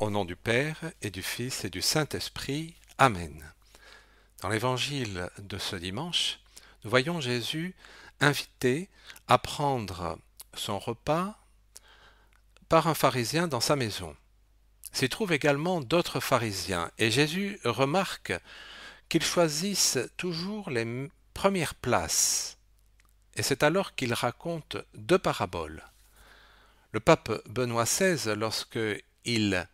Au nom du Père et du Fils et du Saint-Esprit. Amen. Dans l'évangile de ce dimanche, nous voyons Jésus invité à prendre son repas par un pharisien dans sa maison. S'y trouvent également d'autres pharisiens, et Jésus remarque qu'ils choisissent toujours les premières places. Et c'est alors qu'il raconte deux paraboles. Le pape Benoît XVI, lorsqu'il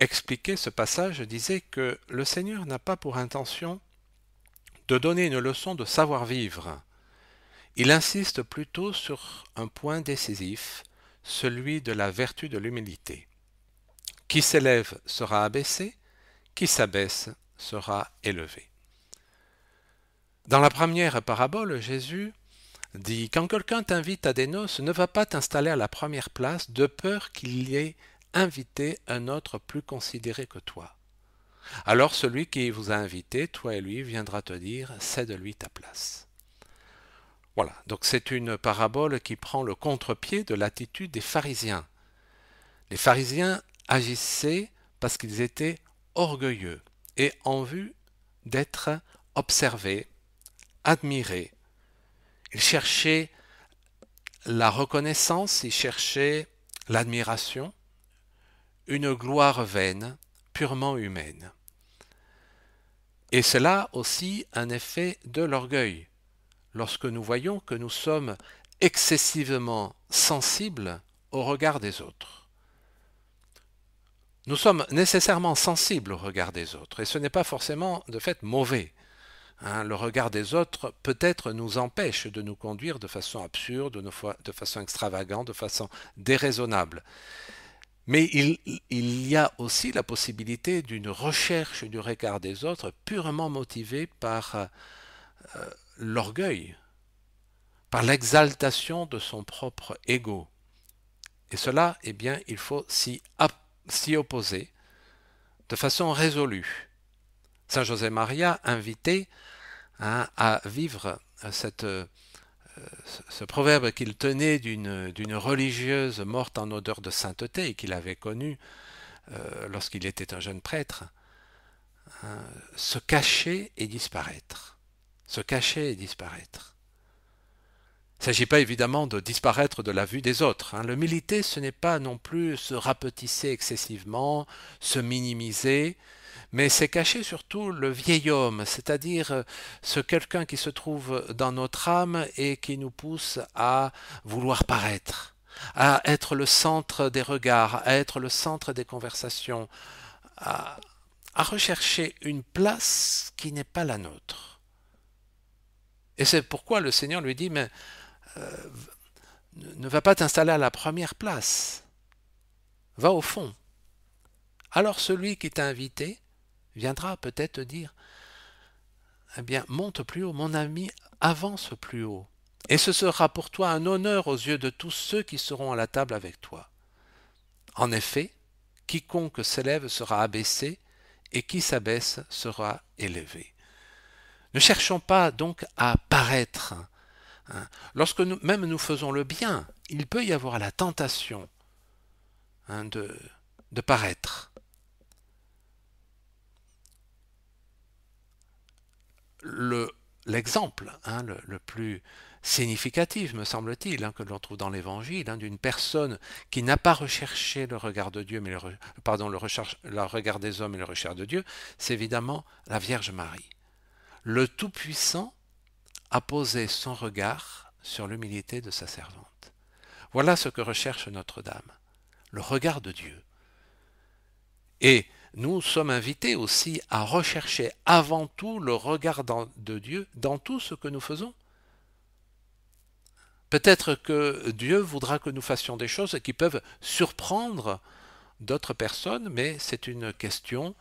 expliquait ce passage, disait que le Seigneur n'a pas pour intention de donner une leçon de savoir-vivre. Il insiste plutôt sur un point décisif, celui de la vertu de l'humilité. Qui s'élève sera abaissé, qui s'abaisse sera élevé. Dans la première parabole, Jésus dit « Quand quelqu'un t'invite à des noces, ne va pas t'installer à la première place de peur qu'il y ait invité un autre plus considéré que toi. Alors celui qui vous a invité, toi et lui, viendra te dire « Cède-lui ta place. » Voilà, donc c'est une parabole qui prend le contre-pied de l'attitude des pharisiens. Les pharisiens agissaient parce qu'ils étaient orgueilleux et en vue d'être observés, admirés. Ils cherchaient la reconnaissance, ils cherchaient l'admiration, une gloire vaine, purement humaine. Et c'est là aussi un effet de l'orgueil, lorsque nous voyons que nous sommes excessivement sensibles au regard des autres. Nous sommes nécessairement sensibles au regard des autres, et ce n'est pas forcément de fait mauvais. Le regard des autres peut-être nous empêche de nous conduire de façon absurde, de façon extravagante, de façon déraisonnable. Mais il y a aussi la possibilité d'une recherche du regard des autres purement motivée par l'orgueil, par l'exaltation de son propre ego. Et cela, eh bien, il faut s'y opposer de façon résolue. Saint José Maria invitait à vivre ce proverbe qu'il tenait d'une religieuse morte en odeur de sainteté et qu'il avait connue lorsqu'il était un jeune prêtre, se cacher et disparaître. Se cacher et disparaître. Il ne s'agit pas évidemment de disparaître de la vue des autres. L'humilité, ce n'est pas non plus se rapetisser excessivement, se minimiser, mais c'est cacher surtout le vieil homme, c'est-à-dire ce quelqu'un qui se trouve dans notre âme et qui nous pousse à vouloir paraître, à être le centre des regards, à être le centre des conversations, à rechercher une place qui n'est pas la nôtre. Et c'est pourquoi le Seigneur lui dit, mais ne va pas t'installer à la première place, va au fond. Alors celui qui t'a invité viendra peut-être te dire, eh bien, monte plus haut, mon ami, avance plus haut. Et ce sera pour toi un honneur aux yeux de tous ceux qui seront à la table avec toi. En effet, quiconque s'élève sera abaissé, et qui s'abaisse sera élevé. Ne cherchons pas donc à paraître. Lorsque même nous faisons le bien, il peut y avoir la tentation de paraître. L'exemple le plus significatif, me semble-t-il, que l'on trouve dans l'Évangile, d'une personne qui n'a pas recherché le regard de Dieu, mais le regard des hommes et le regard de Dieu, c'est évidemment la Vierge Marie. Le Tout-Puissant a posé son regard sur l'humilité de sa servante. Voilà ce que recherche Notre-Dame, le regard de Dieu. Et nous sommes invités aussi à rechercher avant tout le regard de Dieu dans tout ce que nous faisons. Peut-être que Dieu voudra que nous fassions des choses qui peuvent surprendre d'autres personnes, mais c'est une question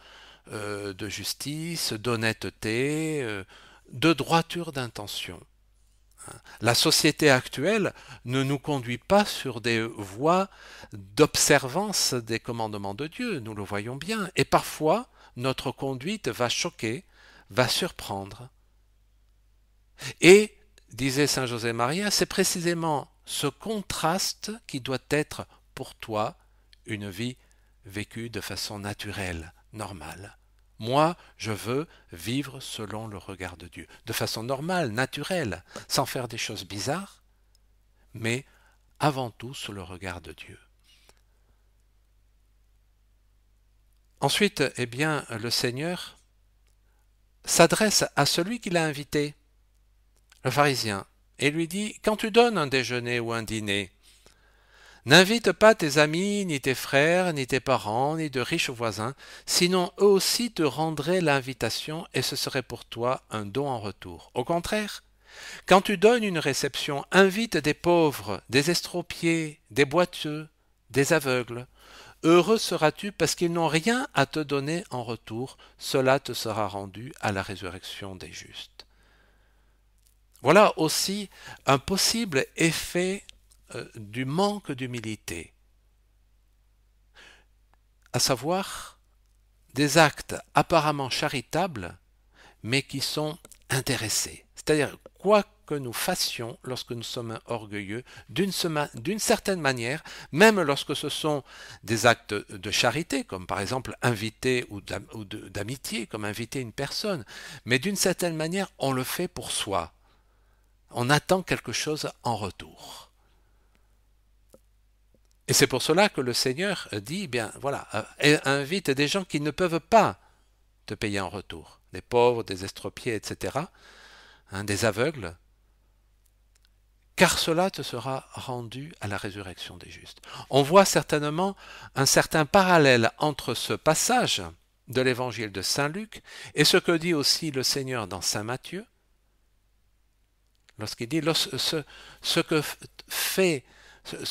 de justice, d'honnêteté, de droiture d'intention. La société actuelle ne nous conduit pas sur des voies d'observance des commandements de Dieu, nous le voyons bien, et parfois notre conduite va choquer, va surprendre. Et, disait Saint José Maria, c'est précisément ce contraste qui doit être pour toi une vie vécu de façon naturelle, normale. Moi, je veux vivre selon le regard de Dieu, de façon normale, naturelle, sans faire des choses bizarres, mais avant tout sous le regard de Dieu. Ensuite, eh bien, le Seigneur s'adresse à celui qui l'a invité, le pharisien, et lui dit, quand tu donnes un déjeuner ou un dîner, n'invite pas tes amis, ni tes frères, ni tes parents, ni de riches voisins, sinon eux aussi te rendraient l'invitation et ce serait pour toi un don en retour. Au contraire, quand tu donnes une réception, invite des pauvres, des estropiés, des boiteux, des aveugles. Heureux seras-tu parce qu'ils n'ont rien à te donner en retour, cela te sera rendu à la résurrection des justes. Voilà aussi un possible effet du manque d'humilité, à savoir des actes apparemment charitables, mais qui sont intéressés. C'est-à-dire, quoi que nous fassions lorsque nous sommes orgueilleux, d'une certaine manière, même lorsque ce sont des actes de charité, comme par exemple inviter ou d'amitié, comme inviter une personne, mais d'une certaine manière, on le fait pour soi. On attend quelque chose en retour. Et c'est pour cela que le Seigneur dit, bien voilà, invite des gens qui ne peuvent pas te payer en retour, des pauvres, des estropiés, etc., des aveugles, car cela te sera rendu à la résurrection des justes. On voit certainement un certain parallèle entre ce passage de l'évangile de Saint Luc et ce que dit aussi le Seigneur dans Saint Matthieu, lorsqu'il dit ce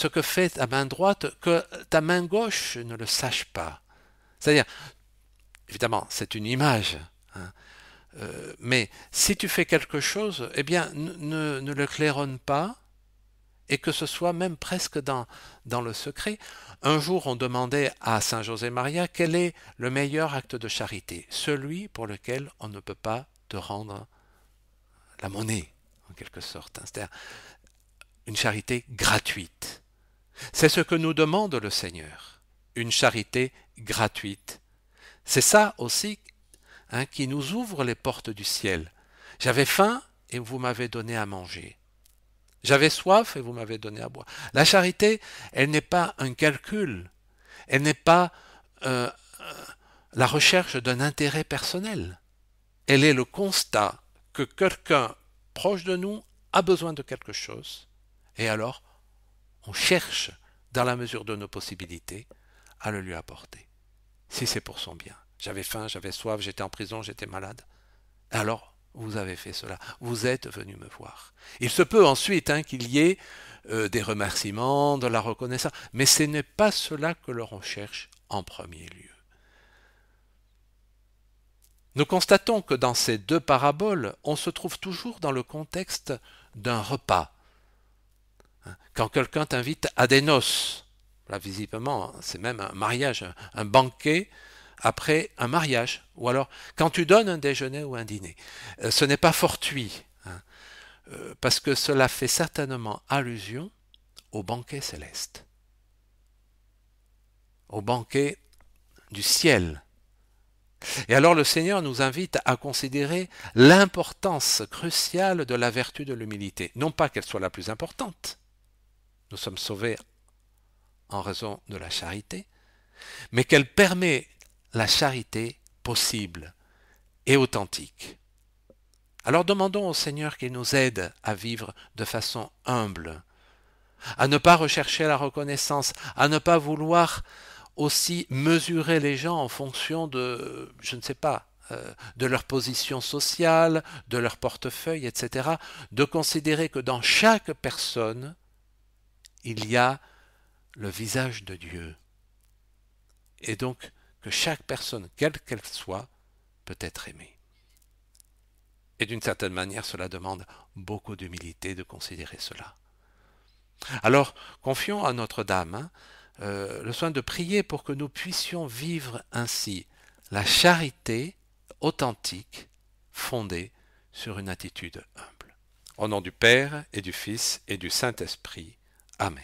que fait ta main droite, que ta main gauche ne le sache pas. C'est-à-dire, évidemment, c'est une image, mais si tu fais quelque chose, eh bien, ne le claironne pas, et que ce soit même presque dans le secret. Un jour, on demandait à Saint José Maria quel est le meilleur acte de charité, celui pour lequel on ne peut pas te rendre la monnaie, en quelque sorte. C'est-à-dire une charité gratuite. C'est ce que nous demande le Seigneur, une charité gratuite. C'est ça aussi qui nous ouvre les portes du ciel. J'avais faim et vous m'avez donné à manger. J'avais soif et vous m'avez donné à boire. La charité, elle n'est pas un calcul, elle n'est pas la recherche d'un intérêt personnel. Elle est le constat que quelqu'un proche de nous a besoin de quelque chose, et alors on cherche, dans la mesure de nos possibilités, à le lui apporter, si c'est pour son bien. J'avais faim, j'avais soif, j'étais en prison, j'étais malade. Alors, vous avez fait cela, vous êtes venu me voir. Il se peut ensuite qu'il y ait des remerciements, de la reconnaissance, mais ce n'est pas cela que l'on recherche en premier lieu. Nous constatons que dans ces deux paraboles, on se trouve toujours dans le contexte d'un repas. Quand quelqu'un t'invite à des noces, là visiblement c'est même un mariage, un banquet après un mariage, ou alors quand tu donnes un déjeuner ou un dîner. Ce n'est pas fortuit, parce que cela fait certainement allusion au banquet céleste, au banquet du ciel. Et alors le Seigneur nous invite à considérer l'importance cruciale de la vertu de l'humilité. Non pas qu'elle soit la plus importante, nous sommes sauvés en raison de la charité, mais qu'elle permet la charité possible et authentique. Alors demandons au Seigneur qu'il nous aide à vivre de façon humble, à ne pas rechercher la reconnaissance, à ne pas vouloir aussi mesurer les gens en fonction de, je ne sais pas, de leur position sociale, de leur portefeuille, etc., de considérer que dans chaque personne, il y a le visage de Dieu. Et donc, que chaque personne, quelle qu'elle soit, peut être aimée. Et d'une certaine manière, cela demande beaucoup d'humilité de considérer cela. Alors, confions à Notre-Dame le soin de prier pour que nous puissions vivre ainsi la charité authentique, fondée sur une attitude humble. Au nom du Père et du Fils et du Saint-Esprit. Amen.